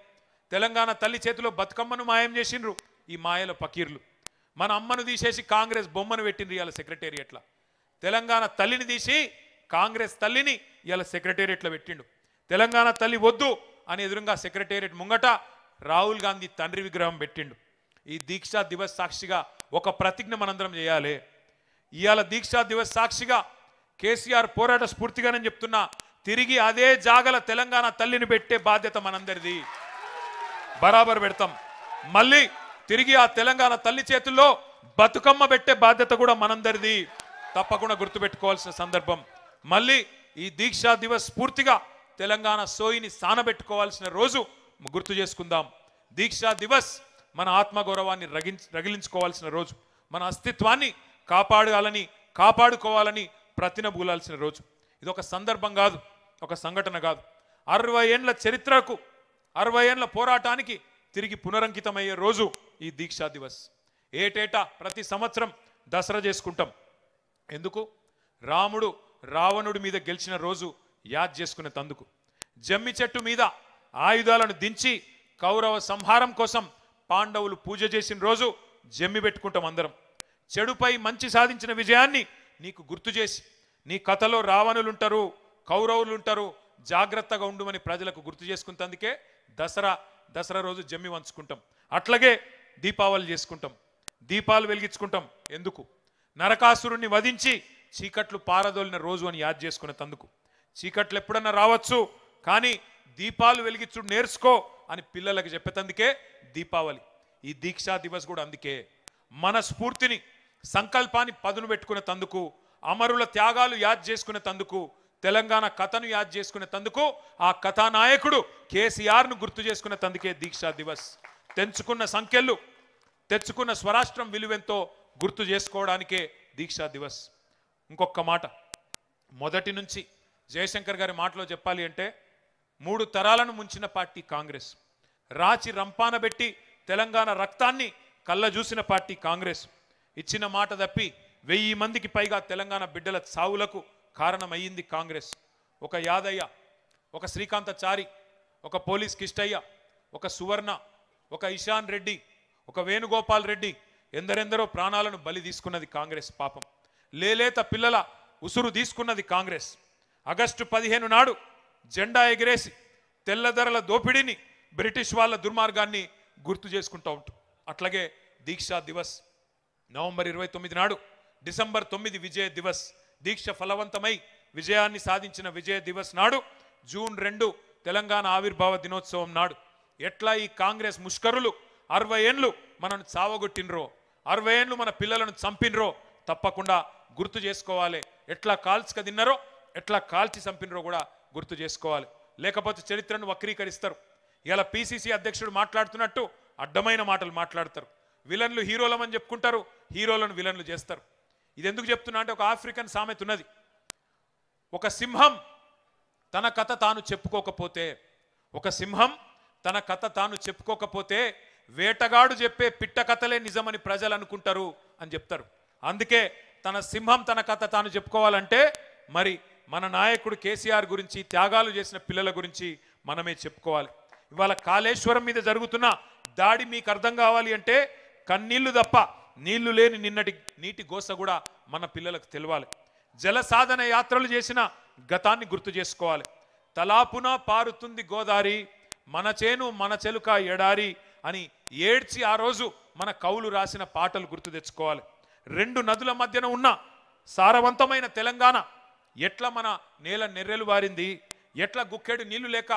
తెలంగాణ తల్లి చేతిలో బతుకమ్మను మాయం చేసిండ్రు ఈ మాయల పకీర్లు. మన అమ్మను తీసేసి కాంగ్రెస్ బొమ్మను పెట్టిండ్రు ఇవాళ సెక్రటేరియట్ల. తెలంగాణ తల్లిని తీసి కాంగ్రెస్ తల్లిని ఇవాళ సెక్రటేరియట్లో పెట్టిండు. తెలంగాణ తల్లి వద్దు అని ఎదురుగా సెక్రటేరియట్ ముంగట రాహుల్ గాంధీ తండ్రి విగ్రహం పెట్టిండు. ఈ దీక్షా దివస్ సాక్షిగా ఒక ప్రతిజ్ఞ మనందరం చేయాలి. ఇవాళ దీక్షా దివస్ సాక్షిగా కేసీఆర్ పోరాట స్ఫూర్తిగానే చెప్తున్నా, తిరిగి అదే జాగల తెలంగాణ తల్లిని పెట్టే బాధ్యత మనందరిది. బరాబర్ పెడతాం. మళ్ళీ తిరిగి ఆ తెలంగాణ తల్లి చేతుల్లో బతుకమ్మ పెట్టే బాధ్యత కూడా మనందరిది. తప్పకుండా గుర్తుపెట్టుకోవాల్సిన సందర్భం. మళ్ళీ ఈ దీక్షా దివస్ స్ఫూర్తిగా తెలంగాణ సోయిని సానబెట్టుకోవాల్సిన రోజు గుర్తు చేసుకుందాం. దీక్షా దివస్ మన ఆత్మగౌరవాన్ని రగిలించుకోవాల్సిన రోజు, మన అస్తిత్వాన్ని కాపాడుకోవాలని ప్రతినబూలాల్సిన రోజు. ఇది ఒక సందర్భం కాదు, ఒక సంఘటన కాదు. 60 ఏండ్ల చరిత్రకు, 60 ఏండ్ల పోరాటానికి తిరిగి పునరంకితమయ్యే రోజు ఈ దీక్షా దివస్. ఏటేటా ప్రతి సంవత్సరం దసరా చేసుకుంటాం. ఎందుకు? రాముడు రావణుడి మీద గెలిచిన రోజు యాద్ చేసుకునే తందుకు. జమ్మి చెట్టు మీద ఆయుధాలను దించి కౌరవ సంహారం కోసం పాండవులు పూజ చేసిన రోజు జమ్మి పెట్టుకుంటాం అందరం. చెడుపై మంచి సాధించిన విజయాన్ని నీకు గుర్తు చేసి, నీ కథలో రావణులుంటారు, కౌరవులుంటారు, జాగ్రత్తగా ఉండుమని ప్రజలకు గుర్తు చేసుకుంటందుకే దసరా రోజు జమ్మి వంచుకుంటాం. అట్లాగే దీపావళి చేసుకుంటాం, దీపాలు వెలిగించుకుంటాం. ఎందుకు? నరకాసురుణ్ణి వధించి చీకట్లు పారదోలిన రోజు అని యాద్ చేసుకునే తందుకు. చీకట్లు ఎప్పుడన్నా రావచ్చు, కానీ దీపాలు వెలిగించుడు నేర్చుకో అని పిల్లలకు చెప్పేతందుకే దీపావళి. ఈ దీక్షా దివస్ కూడా అందుకే. మన స్ఫూర్తిని, సంకల్పాన్ని పదును పెట్టుకునే తందుకు, అమరుల త్యాగాలు యాద్ చేసుకునే తందుకు, తెలంగాణ కథను యాద్ చేసుకునే తందుకు, ఆ కథానాయకుడు కేసీఆర్ను గుర్తు చేసుకునే తందుకే దీక్షా దివస్. తెంచుకున్న సంఖ్యలు, తెచ్చుకున్న స్వరాష్ట్రం విలువెంతో గుర్తు చేసుకోవడానికే దీక్షా దివస్. ఇంకొక మాట, మొదటి నుంచి జయశంకర్ గారి మాటలో చెప్పాలి అంటే 3 తరాలను ముంచిన పార్టీ కాంగ్రెస్. రాచి రంపాన పెట్టి తెలంగాణ రక్తాన్ని కళ్ళ చూసిన పార్టీ కాంగ్రెస్. ఇచ్చిన మాట తప్పి 1000 మందికి పైగా తెలంగాణ బిడ్డల సావులకు కారణమయ్యింది కాంగ్రెస్. ఒక యాదయ్య, ఒక శ్రీకాంతచారి, ఒక పోలీస్ కిష్టయ్య, ఒక సువర్ణ, ఒక ఇషాన్ రెడ్డి, ఒక వేణుగోపాల్ రెడ్డి, ఎందరెందరో ప్రాణాలను బలి తీసుకున్నది కాంగ్రెస్. పాపం లేలేత పిల్లల ఉసురు తీసుకున్నది కాంగ్రెస్. ఆగస్టు 15 నాడు జెండా ఎగిరేసి తెల్లధరల దోపిడీని, బ్రిటిష్ వాళ్ళ దుర్మార్గాన్ని గుర్తు చేసుకుంటూ ఉంటాం. అట్లాగే దీక్షా దివస్ నవంబర్ 29 నాడు, డిసెంబర్ 9 విజయ దివస్, దీక్ష ఫలవంతమై విజయాన్ని సాధించిన విజయ దివస్ నాడు, జూన్ 2 తెలంగాణ ఆవిర్భావ దినోత్సవం నాడు ఎట్లా ఈ కాంగ్రెస్ ముష్కరులు 60 ఏండ్లు మనను చావగొట్టినరో, 60 ఏండ్లు మన పిల్లలను చంపినరో తప్పకుండా గుర్తు చేసుకోవాలి. ఎట్లా కాల్చుక తిన్నారో, ఎట్లా కాల్చి చంపినరో కూడా గుర్తు చేసుకోవాలి. లేకపోతే చరిత్రను వక్రీకరిస్తారు. ఇలా పిసిసి అధ్యక్షుడు మాట్లాడుతున్నట్టు అడ్డమైన మాటలు మాట్లాడతారు. విలన్లు హీరోలమని చెప్పుకుంటారు, హీరోలను విలన్లు చేస్తారు. ఇది ఎందుకు చెప్తున్నా అంటే, ఒక ఆఫ్రికన్ సామెత ఉన్నది. ఒక సింహం తన కథ తాను చెప్పుకోకపోతే, ఒక సింహం తన కథ తాను చెప్పుకోకపోతే వేటగాడు చెప్పే పిట్ట కథలే నిజమని ప్రజలు అనుకుంటారు అని చెప్తారు. అందుకే తన సింహం తన కథ తాను చెప్పుకోవాలంటే మరి మన నాయకుడు కేసీఆర్ గురించి, త్యాగాలు చేసిన పిల్లల గురించి మనమే చెప్పుకోవాలి. ఇవాళ కాళేశ్వరం మీద జరుగుతున్న దాడి మీకు అర్థం కావాలి అంటే కన్నీళ్లు తప్ప నీళ్లు లేని నిన్నటి నీటి గోస కూడా మన పిల్లలకు తెలవాలి. జల సాధన యాత్రలు చేసిన గతాన్ని గుర్తు చేసుకోవాలి. తలాపున పారుతుంది గోదారి, మన చేను మన చెలుక ఎడారి అని ఏడ్చి ఆ రోజు మన కవులు రాసిన పాటలు గుర్తు తెచ్చుకోవాలి. 2 నదుల మధ్యన ఉన్న సారవంతమైన తెలంగాణ ఎట్లా మన నేల నెర్రెలు వారింది, ఎట్లా గుక్కెడు నీళ్లు లేక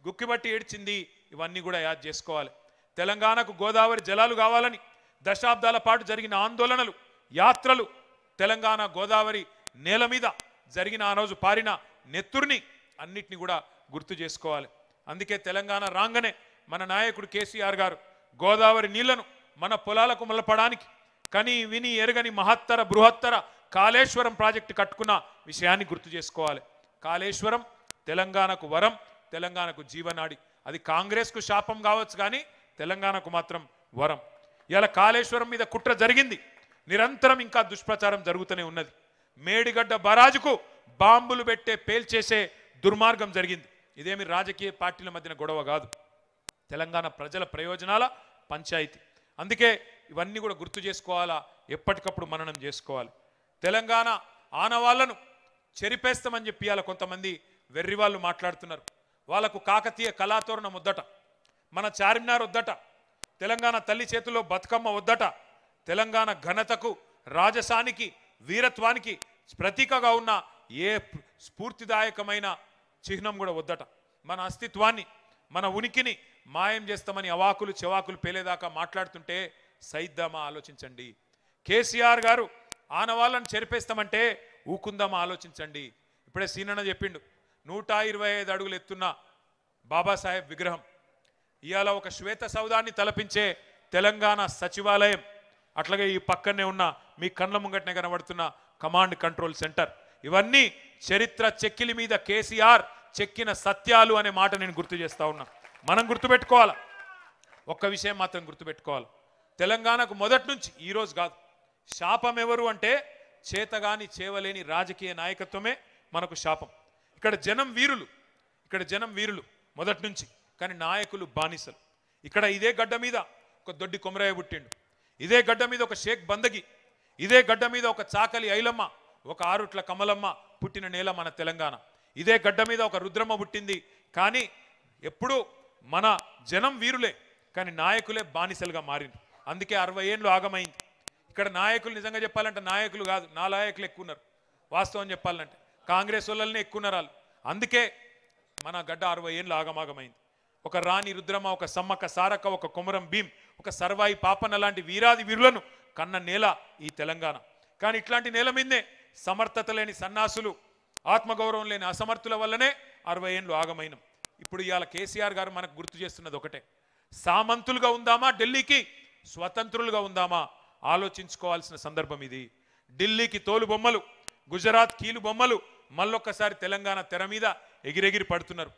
గుక్కిబట్టి ఏడ్చింది, ఇవన్నీ కూడా యాద్ చేసుకోవాలి. తెలంగాణకు గోదావరి జలాలు కావాలని దశాబ్దాల పాటు జరిగిన ఆందోళనలు, యాత్రలు, తెలంగాణ గోదావరి నేల మీద జరిగిన ఆ రోజు పారిన నెత్తుర్ని అన్నిటిని కూడా గుర్తు చేసుకోవాలి. అందుకే తెలంగాణ రాగానే మన నాయకుడు కేసీఆర్ గారు గోదావరి నీళ్లను మన పొలాలకు మలపడానికి కని విని ఎరగని మహత్తర బృహత్తర కాళేశ్వరం ప్రాజెక్టు కట్టుకున్న విషయాన్ని గుర్తు చేసుకోవాలి. కాళేశ్వరం తెలంగాణకు వరం, తెలంగాణకు జీవనాడి. అది కాంగ్రెస్కు శాపం కావచ్చు, కానీ తెలంగాణకు మాత్రం వరం. ఇలా కాళేశ్వరం మీద కుట్ర జరిగింది, నిరంతరం ఇంకా దుష్ప్రచారం జరుగుతూనే ఉన్నది. మేడిగడ్డ బరాజుకు బాంబులు పెట్టే పేల్చేసే దుర్మార్గం జరిగింది. ఇదేమి రాజకీయ పార్టీల మధ్యన గొడవ కాదు, తెలంగాణ ప్రజల ప్రయోజనాల పంచాయతీ. అందుకే ఇవన్నీ కూడా గుర్తు చేసుకోవాలా, ఎప్పటికప్పుడు మననం చేసుకోవాలి. తెలంగాణ ఆనవాళ్లను చెరిపేస్తామని చెప్పి ఇవాళ కొంతమంది వెర్రి వాళ్ళు మాట్లాడుతున్నారు. వాళ్ళకు కాకతీయ కళాతోరణం వద్దట, మన చార్మినార్ వద్దట, తెలంగాణ తల్లి చేతిలో బతుకమ్మ వద్దట, తెలంగాణ ఘనతకు రాజసానికి వీరత్వానికి ప్రతీకగా ఉన్న ఏ స్ఫూర్తిదాయకమైన చిహ్నం కూడా వద్దట. మన అస్తిత్వాన్ని మన ఉనికిని మాయం చేస్తామని అవాకులు చెవాకులు పేలేదాకా మాట్లాడుతుంటే సైద్దామా ఆలోచించండి. కేసీఆర్ గారు ఆనవాళ్ళను చెరిపేస్తామంటే ఊకుందామా ఆలోచించండి. ఇప్పుడే సీనన్న చెప్పిండు, 125 అడుగులు ఎత్తున్న బాబాసాహెబ్ విగ్రహం, ఇవాళ ఒక శ్వేత సౌధాన్ని తలపించే తెలంగాణ సచివాలయం, అట్లాగే ఈ పక్కనే ఉన్న మీ కండ్ల ముంగటనే కనబడుతున్న కమాండ్ కంట్రోల్ సెంటర్, ఇవన్నీ చరిత్ర చెక్కిలి మీద కేసీఆర్ చెక్కిన సత్యాలు అనే మాట నేను గుర్తు చేస్తా ఉన్నా. మనం గుర్తుపెట్టుకోవాలి, ఒక్క విషయం మాత్రం గుర్తుపెట్టుకోవాలి, తెలంగాణకు మొదటి నుంచి ఈరోజు కాదు శాపం ఎవరు అంటే చేతగాని చేవలేని రాజకీయ నాయకత్వమే మనకు శాపం. ఇక్కడ జనం వీరులు మొదటి నుంచి, కానీ నాయకులు బానిసలు. ఇక్కడ ఇదే గడ్డ మీద ఒక దొడ్డి కొమరయ్య పుట్టిండు, ఇదే గడ్డ మీద ఒక షేక్ బందగి, ఇదే గడ్డ మీద ఒక చాకలి ఐలమ్మ, ఒక ఆరుట్ల కమలమ్మ పుట్టిన నేల మన తెలంగాణ. ఇదే గడ్డ మీద ఒక రుద్రమ్మ పుట్టింది. కానీ ఎప్పుడు మన జనం వీరులే, కానీ నాయకులే బానిసలుగా మారింది. అందుకే 60 ఏళ్ళు ఆగమైంది. ఇక్కడ నాయకులు నిజంగా చెప్పాలంటే నాయకులు కాదు, నా నాయకులు ఎక్కువ ఉన్నారు. వాస్తవం చెప్పాలంటే కాంగ్రెస్ వాళ్ళనే ఎక్కువ ఉన్నారు వాళ్ళు. అందుకే మన గడ్డ 60 ఏళ్ళు ఆగమాగమైంది. ఒక రాణి రుద్రమ్మ, ఒక సమ్మక్క సారక్క, ఒక కొమరం భీం, ఒక సర్వాయి పాపన్న లాంటి వీరాది వీరులను కన్న నేల ఈ తెలంగాణ. కానీ ఇట్లాంటి నేల మీదే సమర్థత లేని సన్నాసులు, ఆత్మగౌరవం లేని అసమర్థుల వల్లనే 60 ఏళ్ళు ఆగమైనం. ఇప్పుడు ఇవాళ కేసీఆర్ గారు మనకు గుర్తు చేస్తున్నది ఒకటే, సామంతులుగా ఉందామా ఢిల్లీకి, స్వతంత్రులుగా ఉందామా ఆలోచించుకోవాల్సిన సందర్భం ఇది. ఢిల్లీకి తోలు బొమ్మలు, గుజరాత్ కీలు బొమ్మలు మళ్ళొక్కసారి తెలంగాణ తెర మీద ఎగిరెగిరి పడుతున్నారు.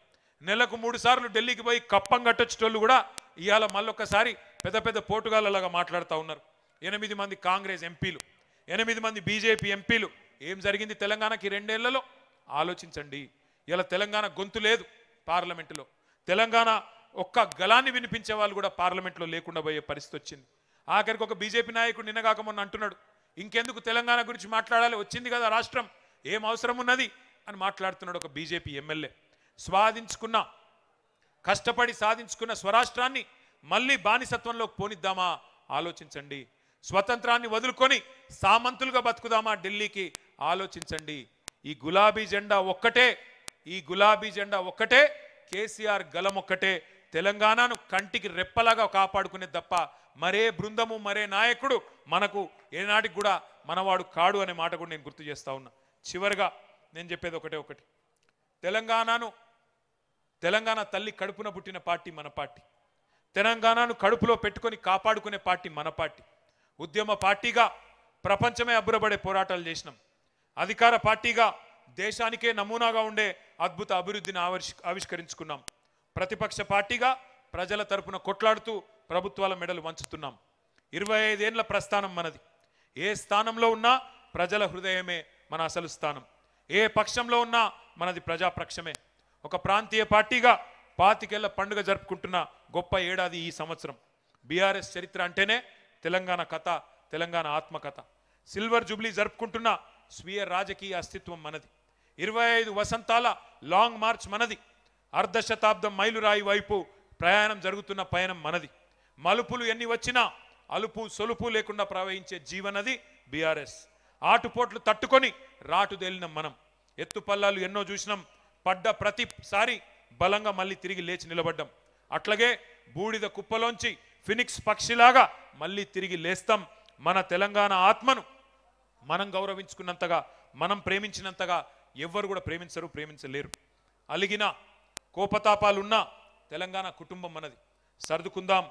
నెలకు 3 సార్లు ఢిల్లీకి పోయి కప్పం కట్టొచ్చేటోళ్ళు కూడా ఇవాళ మళ్ళొక్కసారి పెద్ద పెద్ద పోటుగాళ్ళలాగా మాట్లాడుతూ ఉన్నారు. 8 మంది కాంగ్రెస్ ఎంపీలు, 8 మంది బీజేపీ ఎంపీలు. ఏం జరిగింది తెలంగాణకి 2 ఏళ్లలో ఆలోచించండి. ఇలా తెలంగాణ గొంతు లేదు పార్లమెంటులో, తెలంగాణ ఒక్క గలాన్ని వినిపించే వాళ్ళు కూడా పార్లమెంట్లో లేకుండా పోయే పరిస్థితి వచ్చింది. ఆఖరికి ఒక బీజేపీ నాయకుడు నిన్నగాక మొన్న అంటున్నాడు, ఇంకెందుకు తెలంగాణ గురించి మాట్లాడాలి, వచ్చింది కదా రాష్ట్రం, ఏం అవసరం ఉన్నది అని మాట్లాడుతున్నాడు ఒక బీజేపీ ఎమ్మెల్యే. కష్టపడి సాధించుకున్న స్వరాష్ట్రాన్ని మళ్ళీ బానిసత్వంలోకి పోనిద్దామా ఆలోచించండి. స్వతంత్రాన్ని వదులుకొని సామంతులుగా బతుకుదామా ఢిల్లీకి ఆలోచించండి. ఈ గులాబీ జెండా ఒక్కటే, కేసీఆర్ గలం ఒక్కటే తెలంగాణను కంటికి రెప్పలాగా కాపాడుకునే తప్ప మరే బృందము మరే నాయకుడు మనకు ఏనాటికి కూడా మనవాడు కాడు అనే మాట కూడా నేను గుర్తు చేస్తా ఉన్నా. చివరిగా నేను చెప్పేది ఒకటి, తెలంగాణ తల్లి కడుపున పుట్టిన పార్టీ మన పార్టీ, తెలంగాణను కడుపులో పెట్టుకొని కాపాడుకునే పార్టీ మన పార్టీ. ఉద్యమ పార్టీగా ప్రపంచమే అబ్బురపడే పోరాటాలు చేసినాం, అధికార పార్టీగా దేశానికే నమూనాగా ఉండే అద్భుత అభివృద్ధిని ఆవిష్కరించుకున్నాం, ప్రతిపక్ష పార్టీగా ప్రజల తరపున కొట్లాడుతూ ప్రభుత్వాల మెడలు వంచుతున్నాం. 25 ఏళ్ల ప్రస్థానం మనది. ఏ స్థానంలో ఉన్నా ప్రజల హృదయమే మన అసలు స్థానం, ఏ పక్షంలో ఉన్నా మనది ప్రజాపక్షమే. ఒక ప్రాంతీయ పార్టీగా 25 ఏళ్ల పండుగ జరుపుకుంటున్న గొప్ప ఏడాది ఈ సంవత్సరం. బీఆర్ఎస్ చరిత్ర అంటేనే తెలంగాణ కథ, తెలంగాణ ఆత్మకథ. సిల్వర్ జూబ్లీ జరుపుకుంటున్న స్వీయ రాజకీయ అస్తిత్వం మనది. 25 వసంతాల లాంగ్ మార్చ్ మనది. అర్ధశతాబ్దం మైలురాయి వైపు ప్రయాణం జరుగుతున్న పయనం మనది. మలుపులు ఎన్ని వచ్చినా అలుపు సొలుపు లేకుండా ప్రవహించే జీవనది బీఆర్ఎస్. ఆటుపోట్లు తట్టుకొని రాటుదేలిన మనం, ఎత్తుపల్లాలు ఎన్నో చూసినాం, పడ్డ ప్రతిసారి బలంగా మళ్ళీ తిరిగి లేచి నిలబడ్డాం. అట్లాగే బూడిద కుప్పలోంచి ఫినిక్స్ పక్షిలాగా మళ్ళీ తిరిగి లేస్తాం. మన తెలంగాణ ఆత్మను మనం గౌరవించుకున్నంతగా, మనం ప్రేమించినంతగా ఎవ్వరు కూడా ప్రేమించలేరు. అలిగిన కోపతాపాలున్నా తెలంగాణ కుటుంబం మనది. సర్దుకుందాం,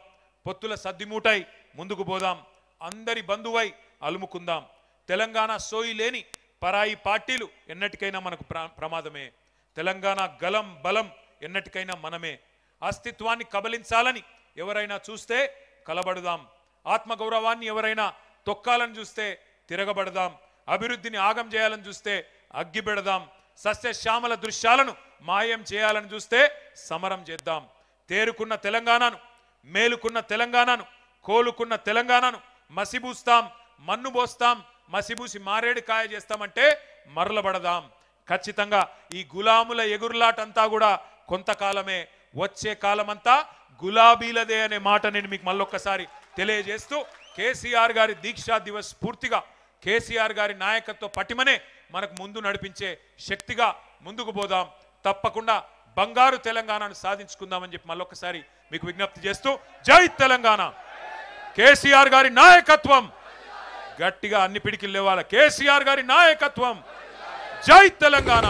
పొత్తుల సద్దిమూటై ముందుకు పోదాం, అందరి బంధువై అలుముకుందాం. తెలంగాణ సోయి లేని పరాయి పార్టీలు ఎన్నటికైనా మనకు ప్రమాదమే. తెలంగాణ గలం బలం ఎన్నటికైనా మనమే. అస్తిత్వాన్ని కబలించాలని ఎవరైనా చూస్తే కలబడుదాం, ఆత్మగౌరవాన్ని ఎవరైనా తొక్కాలని చూస్తే తిరగబడదాం, అభివృద్ధిని ఆగం చేయాలని చూస్తే అగ్గిపెడదాం, సస్యశ్యామల దృశ్యాలను మాయం చేయాలని చూస్తే సమరం చేద్దాం. తేరుకున్న తెలంగాణను, మేలుకున్న తెలంగాణను, కోలుకున్న తెలంగాణను మసిబూస్తాం, మన్ను పోస్తాం, మసిబూసి మారేడు కాయ చేస్తామంటే మరలబడదాం. ఖచ్చితంగా ఈ గులాముల ఎగురులాటంతా కూడా కొంతకాలమే, వచ్చే కాలమంతా గులాబీలదే అనే మాట నేను మీకు మళ్ళొక్కసారి తెలియజేస్తూ, కేసీఆర్ గారి దీక్షా దివస్ పూర్తిగా కేసీఆర్ గారి నాయకత్వ పటిమనే మనకు ముందు నడిపించే శక్తిగా ముందుకు పోదాం. తప్పకుండా బంగారు తెలంగాణను సాధించుకుందామని చెప్పి మళ్ళొక్కసారి మీకు విజ్ఞప్తి చేస్తూ, జై తెలంగాణ, కేసీఆర్ గారి నాయకత్వం గట్టిగా అన్ని పిడికిలు లేవాలి. కేసీఆర్ గారి నాయకత్వం, జై తెలంగాణ.